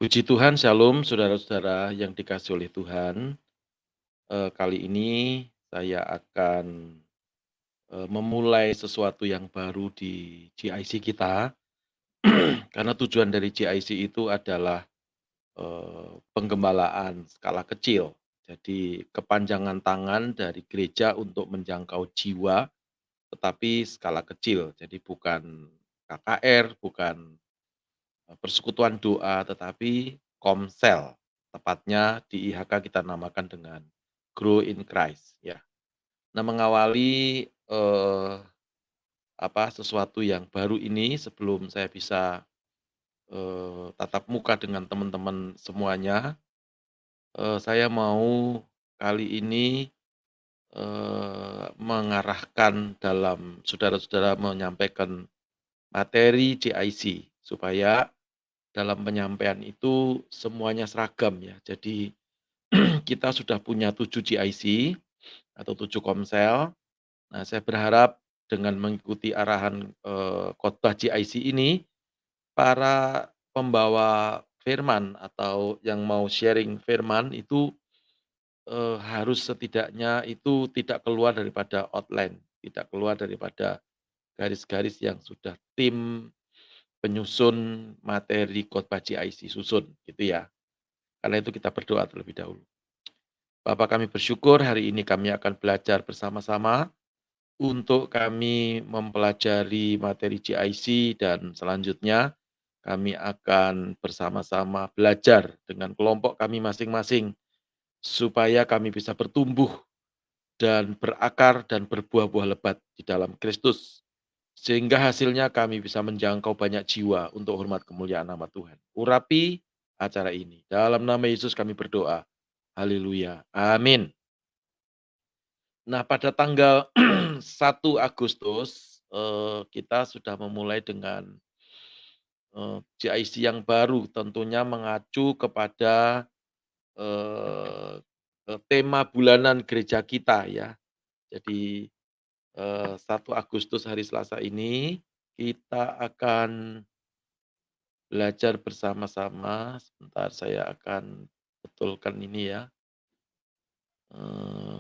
Puji Tuhan, shalom saudara-saudara yang dikasihi oleh Tuhan. Kali ini saya akan, memulai sesuatu yang baru di GIC kita, karena tujuan dari GIC itu adalah, penggembalaan skala kecil. Jadi kepanjangan tangan dari gereja untuk menjangkau jiwa, tetapi skala kecil. Jadi bukan KKR, bukan persekutuan doa, tetapi komsel, tepatnya di IHK kita namakan dengan Grow in Christ, ya. Nah, mengawali, sesuatu yang baru ini sebelum saya bisa, tatap muka dengan teman-teman semuanya, saya mau kali ini, mengarahkan dalam saudara-saudara menyampaikan materi GIC, supaya dalam penyampaian itu semuanya seragam ya. Jadi kita sudah punya 7 GIC atau 7 komsel. Nah, saya berharap dengan mengikuti arahan, khotbah GIC ini, para pembawa firman atau yang mau sharing firman itu, harus setidaknya itu tidak keluar daripada outline, tidak keluar daripada garis-garis yang sudah tim penyusun materi khotbah GIC susun, gitu ya. Karena itu kita berdoa terlebih dahulu. Bapa, kami bersyukur hari ini kami akan belajar bersama-sama untuk kami mempelajari materi GIC, dan selanjutnya kami akan bersama-sama belajar dengan kelompok kami masing-masing supaya kami bisa bertumbuh dan berakar dan berbuah-buah lebat di dalam Kristus. Sehingga hasilnya kami bisa menjangkau banyak jiwa untuk hormat kemuliaan nama Tuhan. Urapi acara ini. Dalam nama Yesus kami berdoa. Haleluya. Amin. Nah, pada tanggal 1 Agustus, kita sudah memulai dengan, GIC yang baru, tentunya mengacu kepada, eee tema bulanan gereja kita ya. Jadi, 1 Agustus hari Selasa ini, kita akan belajar bersama-sama. Sebentar, saya akan betulkan ini ya,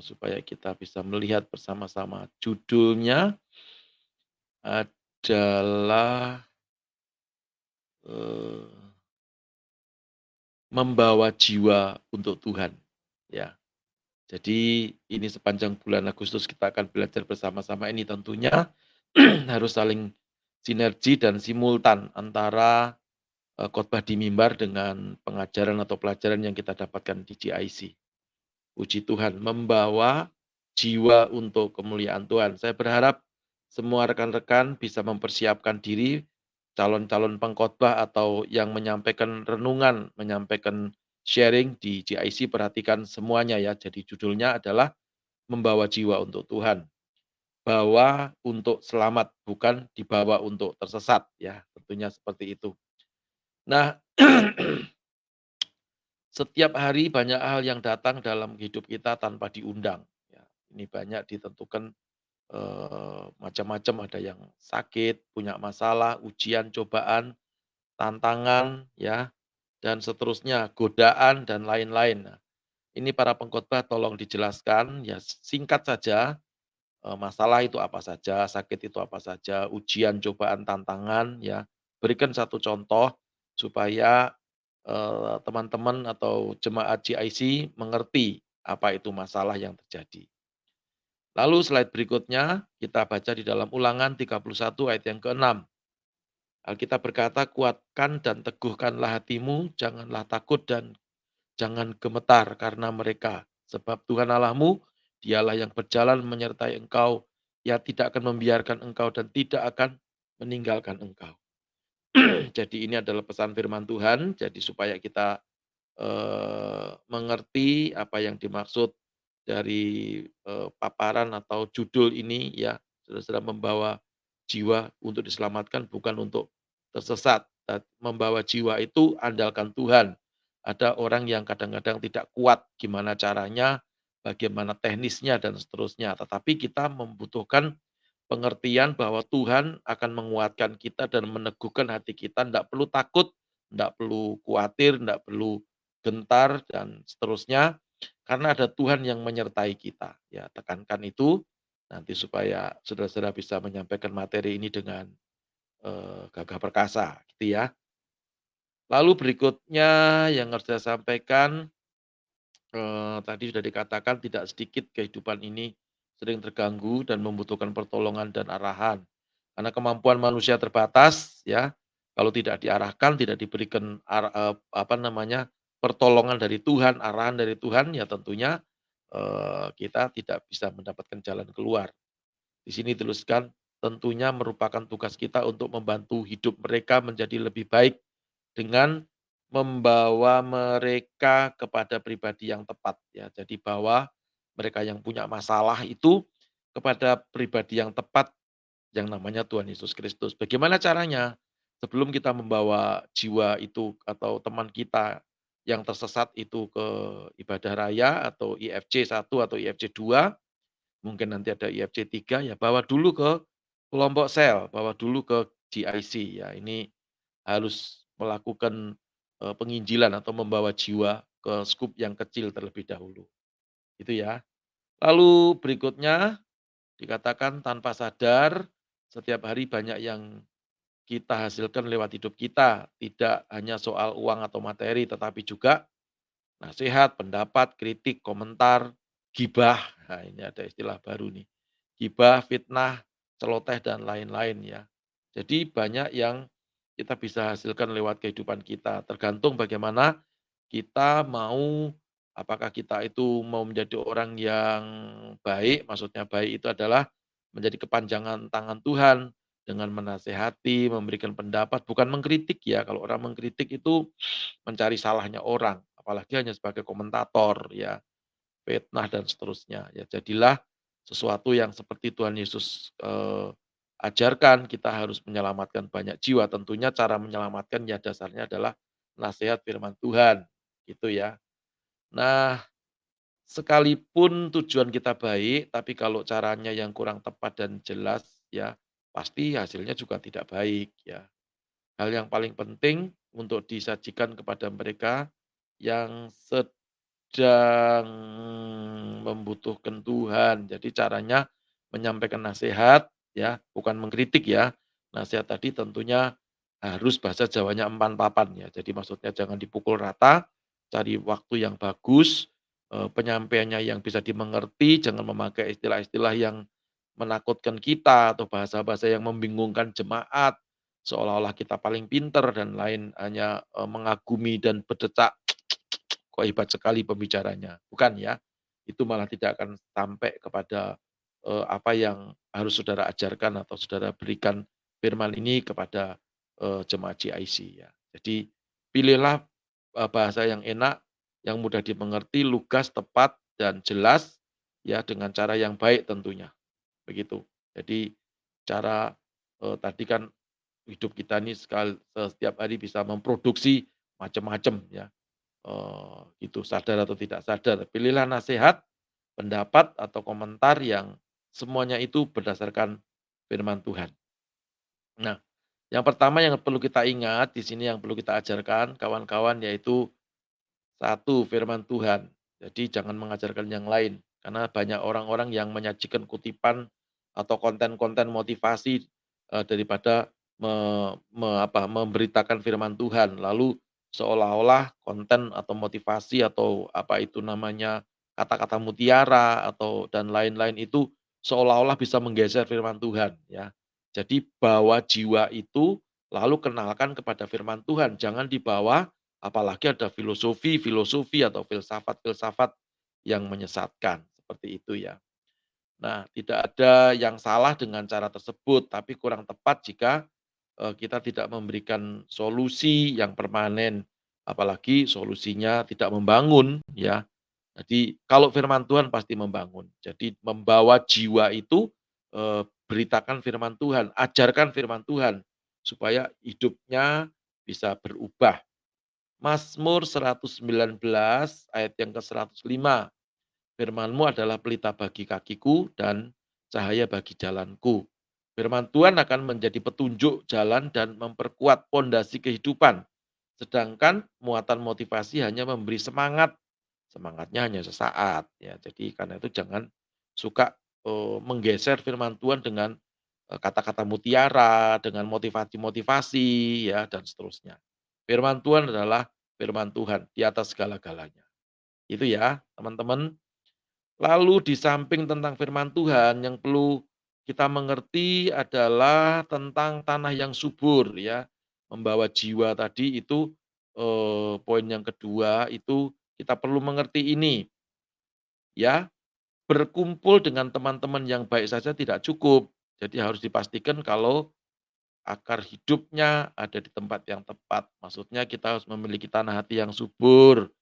supaya kita bisa melihat bersama-sama. Judulnya adalah, eee, membawa jiwa untuk Tuhan, ya. Jadi ini sepanjang bulan Agustus kita akan belajar bersama-sama ini, tentunya harus saling sinergi dan simultan antara, khotbah di mimbar dengan pengajaran atau pelajaran yang kita dapatkan di GIC. Puji Tuhan, membawa jiwa untuk kemuliaan Tuhan. Saya berharap semua rekan-rekan bisa mempersiapkan diri, calon-calon pengkhotbah atau yang menyampaikan renungan, menyampaikan sharing di GIC, perhatikan semuanya ya. Jadi judulnya adalah membawa jiwa untuk Tuhan. Bawa untuk selamat, bukan dibawa untuk tersesat ya, tentunya seperti itu. Nah, setiap hari banyak hal yang datang dalam hidup kita tanpa diundang, ya. Ini banyak ditentukan, macam-macam, ada yang sakit, punya masalah, ujian, cobaan, tantangan, ya, dan seterusnya, godaan dan lain-lain. Nah, ini para pengkhotbah tolong dijelaskan, ya singkat saja, masalah itu apa saja, sakit itu apa saja, ujian, cobaan, tantangan, ya. Berikan satu contoh supaya, teman-teman atau jemaat GIC mengerti apa itu masalah yang terjadi. Lalu slide berikutnya kita baca di dalam Ulangan 31 ayat yang ke-6. Alkitab berkata, "Kuatkan dan teguhkanlah hatimu, janganlah takut dan jangan gemetar karena mereka, sebab Tuhan Allahmu, Dialah yang berjalan menyertai engkau, Ia tidak akan membiarkan engkau dan tidak akan meninggalkan engkau." Jadi ini adalah pesan firman Tuhan, jadi supaya kita, mengerti apa yang dimaksud dari, paparan atau judul ini ya, saudara-saudara, membawa jiwa untuk diselamatkan, bukan untuk tersesat. Membawa jiwa itu andalkan Tuhan. Ada orang yang kadang-kadang tidak kuat gimana caranya, bagaimana teknisnya dan seterusnya, tetapi kita membutuhkan pengertian bahwa Tuhan akan menguatkan kita dan meneguhkan hati kita, tidak perlu takut, ndak perlu khawatir, ndak perlu gentar dan seterusnya, karena ada Tuhan yang menyertai kita. Ya, tekankan itu nanti supaya saudara-saudara bisa menyampaikan materi ini dengan, gagah perkasa, gitu ya. Lalu berikutnya yang harus saya sampaikan, tadi sudah dikatakan tidak sedikit kehidupan ini sering terganggu dan membutuhkan pertolongan dan arahan. Karena kemampuan manusia terbatas ya, kalau tidak diarahkan, tidak diberikan apa namanya, pertolongan dari Tuhan, arahan dari Tuhan, ya tentunya, kita tidak bisa mendapatkan jalan keluar. Di sini dituliskan, tentunya merupakan tugas kita untuk membantu hidup mereka menjadi lebih baik dengan membawa mereka kepada pribadi yang tepat ya. Jadi bawa mereka yang punya masalah itu kepada pribadi yang tepat yang namanya Tuhan Yesus Kristus. Bagaimana caranya? Sebelum kita membawa jiwa itu atau teman kita yang tersesat itu ke ibadah raya atau IFC 1 atau IFC 2, mungkin nanti ada IFC 3, ya bawa dulu ke kelompok sel, bawa dulu ke GIC ya. Ini harus melakukan, penginjilan atau membawa jiwa ke skup yang kecil terlebih dahulu, gitu ya. Lalu berikutnya dikatakan tanpa sadar setiap hari banyak yang kita hasilkan lewat hidup kita, tidak hanya soal uang atau materi tetapi juga nasihat, pendapat, kritik, komentar, gibah, nah ini ada istilah baru nih, gibah, fitnah, celoteh, dan lain-lain ya. Jadi banyak yang kita bisa hasilkan lewat kehidupan kita, tergantung bagaimana kita mau, apakah kita itu mau menjadi orang yang baik, maksudnya baik itu adalah menjadi kepanjangan tangan Tuhan dengan menasehati, memberikan pendapat, bukan mengkritik ya, kalau orang mengkritik itu mencari salahnya orang, apalagi hanya sebagai komentator ya, fitnah dan seterusnya. Ya jadilah sesuatu yang seperti Tuhan Yesus, ajarkan, kita harus menyelamatkan banyak jiwa. Tentunya cara menyelamatkan ya dasarnya adalah nasihat firman Tuhan, gitu ya. Nah, sekalipun tujuan kita baik, tapi kalau caranya yang kurang tepat dan jelas ya, pasti hasilnya juga tidak baik ya. Hal yang paling penting untuk disajikan kepada mereka yang sedang membutuhkan Tuhan. Jadi caranya menyampaikan nasihat ya, bukan mengkritik ya. Nasihat tadi tentunya harus bahasa Jawanya empan papan ya. Jadi maksudnya jangan dipukul rata, cari waktu yang bagus, penyampaiannya yang bisa dimengerti, jangan memakai istilah-istilah yang menakutkan kita atau bahasa-bahasa yang membingungkan jemaat, seolah-olah kita paling pinter dan lain, hanya, mengagumi dan berdecak, "Kok hebat sekali pembicaranya." Bukan ya, itu malah tidak akan sampai kepada, apa yang harus saudara ajarkan atau saudara berikan firman ini kepada, jemaat GIC ya. Jadi pilihlah, bahasa yang enak, yang mudah dimengerti, lugas, tepat, dan jelas, ya dengan cara yang baik tentunya, begitu. Jadi cara, tadi kan hidup kita ini setiap hari bisa memproduksi macam-macam ya. Gitu, sadar atau tidak sadar. Pilihlah nasihat, pendapat, atau komentar yang semuanya itu berdasarkan firman Tuhan. Nah, yang pertama yang perlu kita ingat di sini yang perlu kita ajarkan kawan-kawan yaitu satu, firman Tuhan. Jadi jangan mengajarkan yang lain, karena banyak orang-orang yang menyajikan kutipan atau konten-konten motivasi, daripada memberitakan firman Tuhan. Lalu seolah-olah konten atau motivasi atau apa itu namanya, kata-kata mutiara atau dan lain-lain itu seolah-olah bisa menggeser firman Tuhan ya. Jadi bawa jiwa itu, lalu kenalkan kepada firman Tuhan, jangan dibawa. Apalagi ada filosofi-filosofi atau filsafat-filsafat yang menyesatkan, seperti itu ya. Nah, tidak ada yang salah dengan cara tersebut, tapi kurang tepat jika, kita tidak memberikan solusi yang permanen, apalagi solusinya tidak membangun ya. Jadi kalau firman Tuhan pasti membangun. Jadi membawa jiwa itu, beritakan firman Tuhan, ajarkan firman Tuhan, supaya hidupnya bisa berubah. Mazmur 119 ayat yang ke-105, "Firman-Mu adalah pelita bagi kakiku dan cahaya bagi jalanku." Firman Tuhan akan menjadi petunjuk jalan dan memperkuat pondasi kehidupan, Sedangkan muatan motivasi hanya memberi semangat, semangatnya hanya sesaat ya. Jadi karena itu jangan suka, menggeser firman Tuhan dengan, kata-kata mutiara, dengan motivasi-motivasi ya dan seterusnya. Firman Tuhan adalah firman Tuhan di atas segala-galanya. Itu ya, teman-teman. Lalu di samping tentang firman Tuhan yang perlu kita mengerti adalah tentang tanah yang subur ya. Membawa jiwa tadi itu, poin yang kedua itu kita perlu mengerti ini ya, berkumpul dengan teman-teman yang baik saja tidak cukup. Jadi harus dipastikan kalau akar hidupnya ada di tempat yang tepat. Maksudnya kita harus memiliki tanah hati yang subur.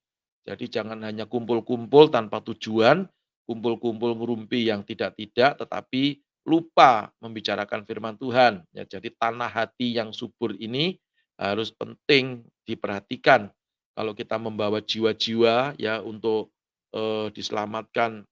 Jadi jangan hanya kumpul-kumpul tanpa tujuan, kumpul-kumpul ngerumpi yang tidak-tidak, tetapi lupa membicarakan firman Tuhan. Ya, jadi tanah hati yang subur ini harus penting diperhatikan. Kalau kita membawa jiwa-jiwa ya untuk diselamatkan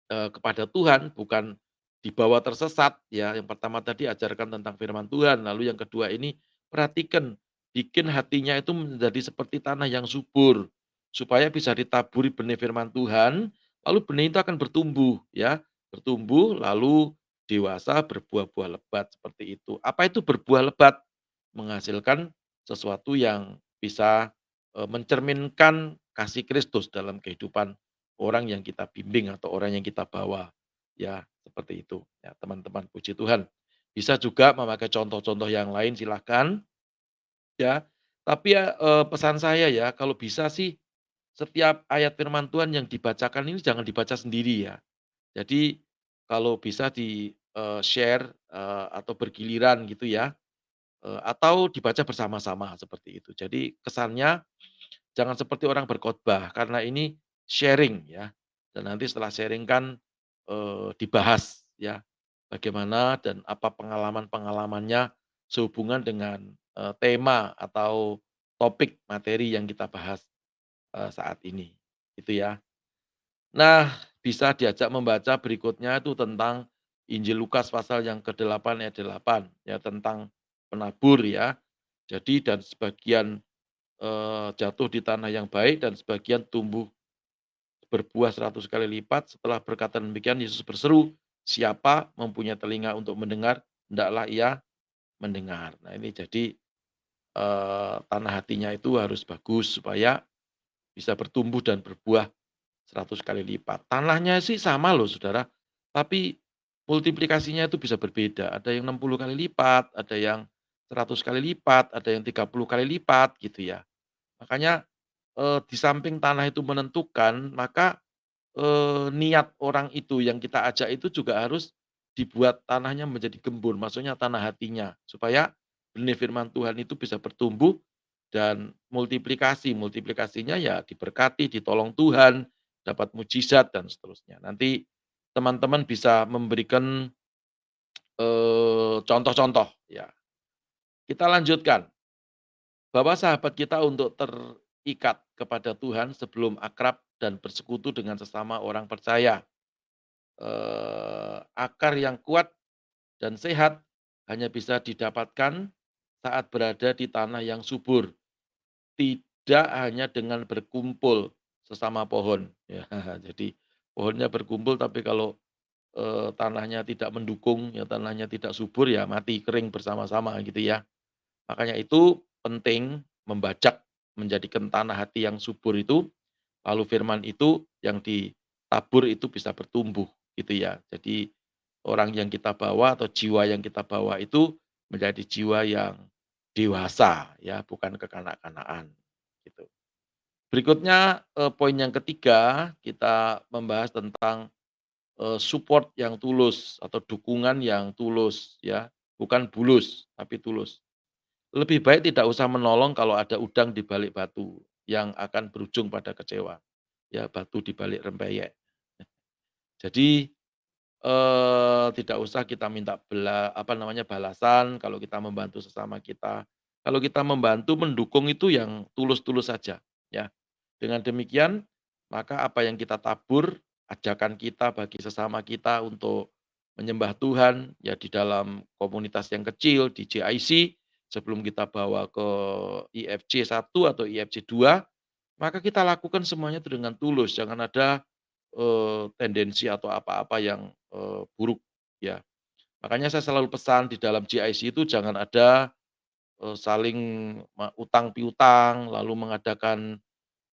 kepada Tuhan, bukan dibawa tersesat ya. Yang pertama tadi ajarkan tentang firman Tuhan, lalu yang kedua ini perhatikan, bikin hatinya itu menjadi seperti tanah yang subur, supaya bisa ditaburi benih firman Tuhan, lalu benih itu akan bertumbuh ya, bertumbuh lalu dewasa berbuah-buah lebat seperti itu. Apa itu berbuah lebat? Menghasilkan sesuatu yang bisa, mencerminkan kasih Kristus dalam kehidupan orang yang kita bimbing atau orang yang kita bawa, ya seperti itu ya teman-teman, puji Tuhan. Bisa juga memakai contoh-contoh yang lain silahkan ya, tapi ya, pesan saya ya kalau bisa sih setiap ayat firman Tuhan yang dibacakan ini jangan dibaca sendiri ya. Jadi kalau bisa share, atau bergiliran gitu ya, atau dibaca bersama-sama seperti itu. Jadi kesannya jangan seperti orang berkhotbah, karena ini sharing ya, dan nanti setelah sharing kan, dibahas ya, bagaimana dan apa pengalaman-pengalamannya sehubungan dengan, tema atau topik materi yang kita bahas, saat ini, gitu ya. Nah, bisa diajak membaca berikutnya itu tentang Injil Lukas pasal yang ke-8 ayat 8, ya tentang penabur ya. Jadi dan sebagian jatuh di tanah yang baik dan sebagian tumbuh berbuah 100 kali lipat. Setelah berkata demikian Yesus berseru, "Siapa mempunyai telinga untuk mendengar, hendaklah ia mendengar." Nah ini jadi, tanah hatinya itu harus bagus supaya bisa bertumbuh dan berbuah 100 kali lipat. Tanahnya sih sama loh Saudara, tapi multiplikasinya itu bisa berbeda. Ada yang 60 kali lipat, ada yang 100 kali lipat, ada yang 30 kali lipat gitu ya. Makanya, di samping tanah itu menentukan, maka, niat orang itu yang kita ajak itu juga harus dibuat tanahnya menjadi gembur, maksudnya tanah hatinya, supaya benih firman Tuhan itu bisa bertumbuh dan multiplikasi. Multiplikasinya ya diberkati, ditolong Tuhan, dapat mujizat dan seterusnya. Nanti teman-teman bisa memberikan, contoh-contoh ya. Kita lanjutkan. Bahwa sahabat kita untuk terikat kepada Tuhan sebelum akrab dan bersekutu dengan sesama orang percaya. Akar yang kuat dan sehat hanya bisa didapatkan saat berada di tanah yang subur, tidak hanya dengan berkumpul sesama pohon, ya. Jadi pohonnya berkumpul tapi kalau, tanahnya tidak mendukung, ya tanahnya tidak subur, ya mati, kering bersama-sama gitu ya. Makanya itu penting membajak, menjadikan tanah hati yang subur itu, lalu firman itu yang ditabur itu bisa bertumbuh gitu ya. Jadi orang yang kita bawa atau jiwa yang kita bawa itu menjadi jiwa yang dewasa ya, bukan kekanak-kanakan gitu. Berikutnya, poin yang ketiga kita membahas tentang, support yang tulus atau dukungan yang tulus ya, bukan bulus tapi tulus. Lebih baik tidak usah menolong kalau ada udang di balik batu, yang akan berujung pada kecewa. Ya, batu di balik rempeyek. Jadi, tidak usah kita minta apa namanya, balasan kalau kita membantu sesama kita. Kalau kita membantu, mendukung itu yang tulus-tulus saja, ya. Dengan demikian, maka apa yang kita tabur, ajakan kita bagi sesama kita untuk menyembah Tuhan, ya di dalam komunitas yang kecil, di JIC, sebelum kita bawa ke IFC 1 atau IFC 2, maka kita lakukan semuanya itu dengan tulus, jangan ada, tendensi atau apa-apa yang, buruk, ya. Makanya saya selalu pesan di dalam GIC itu jangan ada, saling utang piutang, lalu mengadakan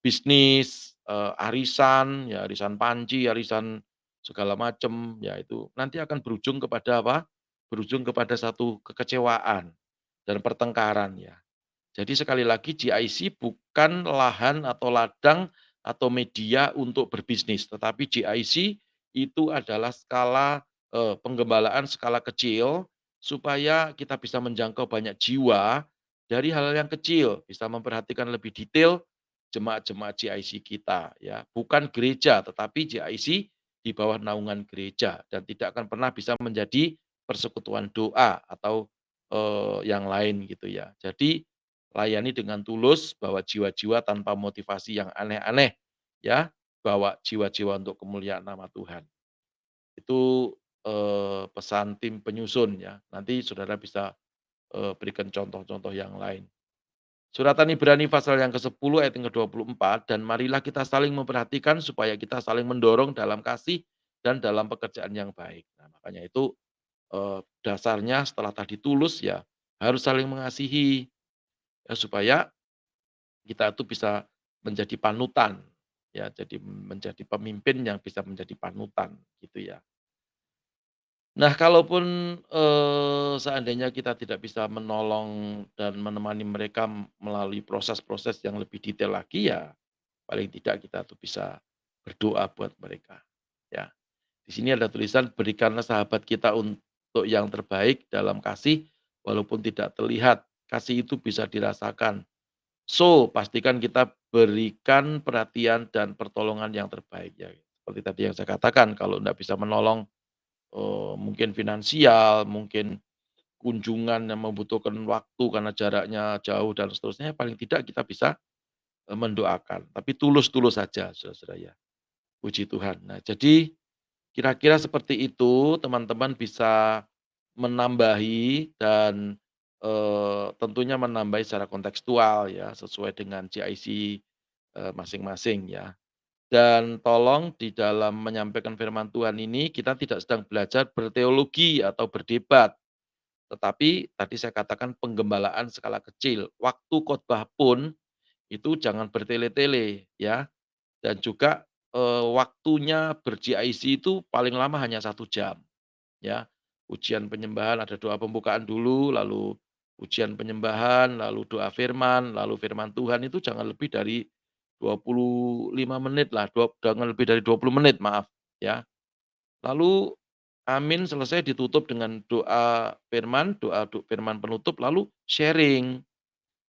bisnis, arisan, ya arisan panci, arisan segala macam, ya itu nanti akan berujung kepada apa, berujung kepada satu kekecewaan dan pertengkaran ya. Jadi sekali lagi GIC bukan lahan atau ladang atau media untuk berbisnis, tetapi GIC itu adalah skala, penggembalaan skala kecil supaya kita bisa menjangkau banyak jiwa dari hal yang kecil, bisa memperhatikan lebih detail jemaat-jemaat GIC kita ya, bukan gereja tetapi GIC di bawah naungan gereja dan tidak akan pernah bisa menjadi persekutuan doa atau, yang lain gitu ya. Jadi layani dengan tulus, bawa jiwa-jiwa tanpa motivasi yang aneh-aneh, ya. Bawa jiwa-jiwa untuk kemuliaan nama Tuhan. Itu, pesan tim penyusun ya. Nanti saudara bisa, berikan contoh-contoh yang lain. Suratan Ibrani pasal yang ke-10 ayat yang ke-24, "Dan marilah kita saling memperhatikan supaya kita saling mendorong dalam kasih dan dalam pekerjaan yang baik." Nah, makanya itu, dasarnya setelah tadi tulus ya, harus saling mengasihi, ya supaya kita tuh bisa menjadi panutan, ya jadi menjadi pemimpin yang bisa menjadi panutan, gitu ya. Nah kalaupun, seandainya kita tidak bisa menolong dan menemani mereka melalui proses-proses yang lebih detail lagi, ya paling tidak kita tuh bisa berdoa buat mereka, ya. Di sini ada tulisan, "Berikanlah sahabat kita untuk yang terbaik dalam kasih, walaupun tidak terlihat. Kasih itu bisa dirasakan. So, pastikan kita berikan perhatian dan pertolongan yang terbaik ya. Seperti tadi yang saya katakan, kalau enggak bisa menolong, mungkin finansial, mungkin kunjungan yang membutuhkan waktu karena jaraknya jauh dan seterusnya, paling tidak kita bisa, mendoakan. Tapi tulus-tulus saja, saudara-saudara ya. Puji Tuhan. Nah, jadi kira-kira seperti itu, teman-teman bisa menambahi dan, tentunya menambahi secara kontekstual ya, sesuai dengan GIC, masing-masing ya. Dan tolong di dalam menyampaikan firman Tuhan ini, kita tidak sedang belajar berteologi atau berdebat, tetapi tadi saya katakan penggembalaan skala kecil. Waktu khotbah pun itu jangan bertele-tele ya, dan juga, waktunya ber-GIC itu paling lama hanya 1 jam. Ya, ujian penyembahan ada doa pembukaan dulu, lalu ujian penyembahan, lalu doa firman, lalu firman Tuhan itu jangan lebih dari 25 menit lah, jangan lebih dari 20 menit maaf, ya. Lalu amin selesai ditutup dengan doa firman, firman penutup, lalu sharing.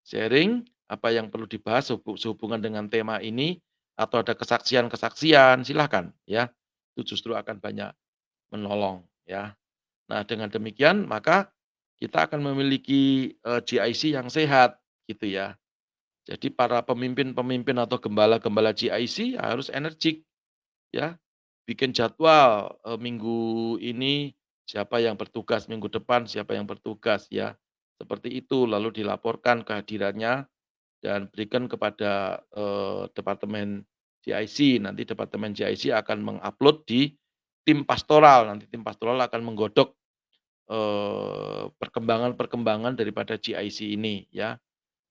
Sharing apa yang perlu dibahas sehubungan dengan tema ini atau ada kesaksian-kesaksian, silakan ya. Itu justru akan banyak menolong ya. Nah, dengan demikian maka kita akan memiliki, GIC yang sehat gitu ya. Jadi para pemimpin-pemimpin atau gembala-gembala GIC harus energik ya, bikin jadwal, minggu ini siapa yang bertugas, minggu depan siapa yang bertugas ya, seperti itu. Lalu dilaporkan kehadirannya dan berikan kepada, departemen GIC. Nanti departemen GIC akan mengupload di tim pastoral, nanti tim pastoral akan menggodok perkembangan-perkembangan daripada GIC ini ya.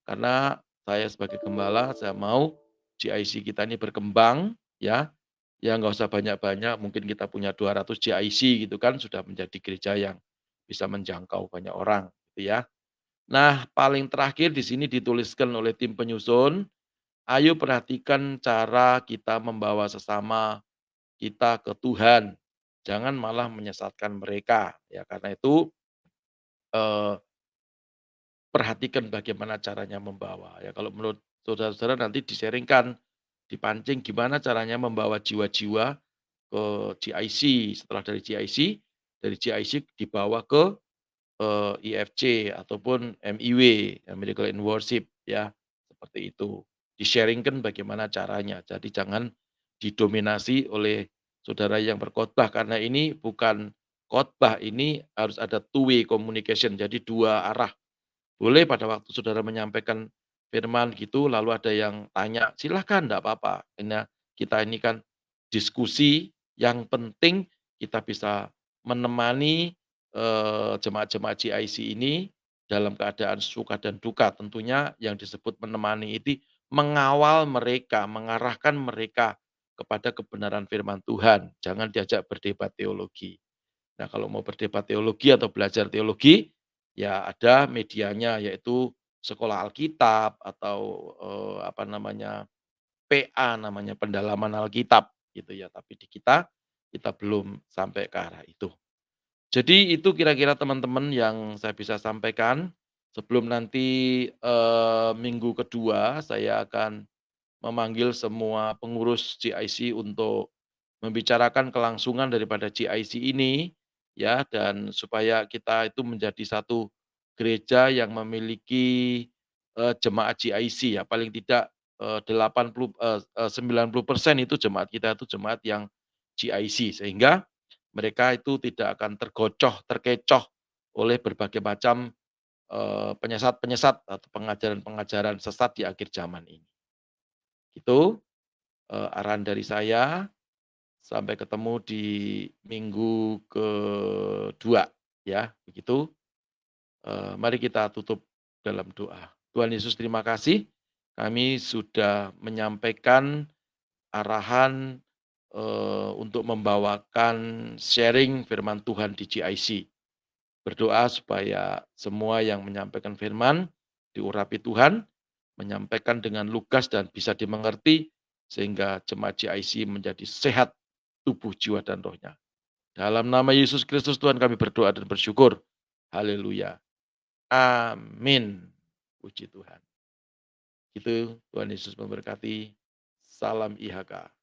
Karena saya sebagai gembala, saya mau GIC kita ini berkembang ya, ya nggak usah banyak-banyak, mungkin kita punya 200 GIC gitu kan, sudah menjadi gereja yang bisa menjangkau banyak orang gitu ya. Nah, paling terakhir di sini dituliskan oleh tim penyusun, ayo perhatikan cara kita membawa sesama kita ke Tuhan, jangan malah menyesatkan mereka ya, karena itu, eee perhatikan bagaimana caranya membawa ya, kalau menurut saudara-saudara nanti di-sharing-kan, dipancing gimana caranya membawa jiwa-jiwa ke GIC, setelah dari GIC dibawa ke, IFC ataupun MIW, ya Miracle in Worship ya, seperti itu. Di-sharing-kan bagaimana caranya, jadi jangan didominasi oleh saudara yang berkhotbah, karena ini bukan khotbah, ini harus ada two way communication, jadi 2 arah. Boleh pada waktu saudara menyampaikan firman gitu, lalu ada yang tanya, silahkan enggak apa-apa. Kita ini kan diskusi, yang penting kita bisa menemani, jemaat-jemaat GIC ini dalam keadaan suka dan duka. Tentunya yang disebut menemani itu mengawal mereka, mengarahkan mereka kepada kebenaran firman Tuhan, jangan diajak berdebat teologi. Nah, kalau mau berdebat teologi atau belajar teologi, ya ada medianya yaitu sekolah Alkitab atau, apa namanya, PA namanya, pendalaman Alkitab gitu ya. Tapi di kita belum sampai ke arah itu. Jadi itu kira-kira teman-teman yang saya bisa sampaikan. Sebelum nanti, minggu kedua saya akan memanggil semua pengurus GIC untuk membicarakan kelangsungan daripada GIC ini, ya, dan supaya kita itu menjadi satu gereja yang memiliki, jemaat GIC ya, paling tidak, 80, 90% itu jemaat kita itu jemaat yang GIC, sehingga mereka itu tidak akan terkecoh oleh berbagai macam, penyesat-penyesat atau pengajaran-pengajaran sesat di akhir zaman ini. Itu, arahan dari saya. Sampai ketemu di minggu kedua ya, begitu. Mari kita tutup dalam doa. Tuhan Yesus terima kasih, kami sudah menyampaikan arahan, untuk membawakan sharing firman Tuhan di GIC. Berdoa supaya semua yang menyampaikan firman diurapi Tuhan, menyampaikan dengan lugas dan bisa dimengerti, sehingga jemaat GIC menjadi sehat tubuh, jiwa, dan rohnya. Dalam nama Yesus Kristus Tuhan kami berdoa dan bersyukur. Haleluya. Amin. Puji Tuhan. Itu Tuhan Yesus memberkati. Salam IHK.